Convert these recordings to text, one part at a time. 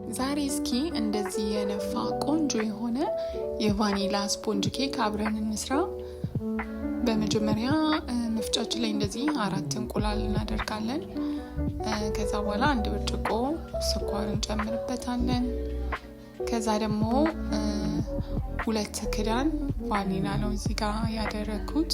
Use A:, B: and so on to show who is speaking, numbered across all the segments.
A: ዛሬ እስኪ እንደዚህ የነፋ ቆንጆ የሆነ የቫኒላ ስፖንጅ ኬክ አብረን እንስራ። በመጀመሪያ መፍጫችን ላይ እንደዚህ 4 እንቁላል እናደርጋለን። ከዛ በኋላ 1 ብርጭቆ ስኳር እንጨምርበታለን። ከዛ ደግሞ 2 ክዳን ቫኒላ ነው እዚህ ጋር ያደረኩት።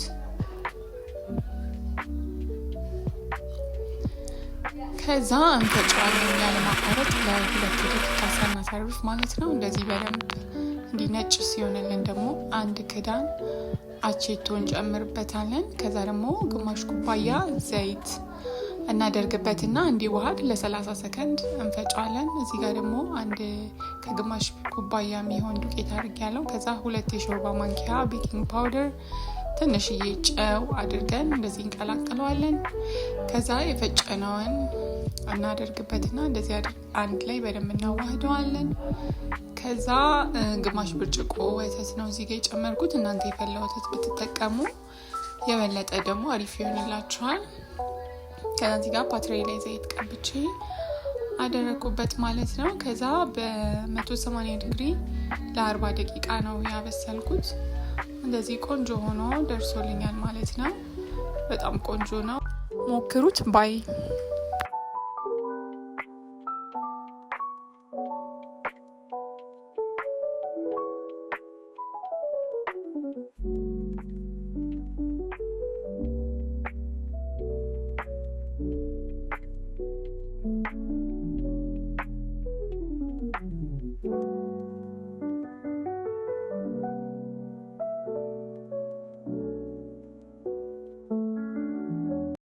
A: ከዛ እንፈጫለን ያለማቋረጥ ለ2 ደቂቃ ሳናሳርፍ ማለት ነው። እንደዚህ በደንብ እንዲነጭ ሲሆንልን ደግሞ 1 ክዳን አቼቶ እንጨምርበታለን። ከዛ ደግሞ ግማሽ ኩባያ ዘይት እናደርግበትና እንዲዋሃድ ለ30 ሰከንድ እንፈጫለን። እዚህ ጋር ደግሞ 1 ከግማሽ ኩባያ የሚሆን ዱቄት አድርጌያለሁ። ከዛ 2 የሾርባ ማንኪያ ቤኪንግ ፓውደር፣ ትንሽዬ ጨው አድርገን እንደዚህ እንቀላቅለዋለን። ከዛ የፈጨነውን እናደርግበትና እንደዚህ አንድ ላይ በደንብ እናዋህደዋለን። ከዛ ግማሽ ብርጭቆ ወተት ነው እዚህ ጋር የጨመርኩት። እናንተ የፈላ ወተት ብትጠቀሙ የበለጠ ደግሞ አሪፍ ይሆንላችኋል። ከዛ እዚህ ጋር ፓትሬ ላይ ዘይት ቀብቼ አደረኩበት ማለት ነው። ከዛ በ180 ዲግሪ ለ40 ደቂቃ ነው ያበሰልኩት። እንደዚህ ቆንጆ ሆኖ ደርሶልኛል ማለት ነው። በጣም ቆንጆ ነው፣ ሞክሩት ባይ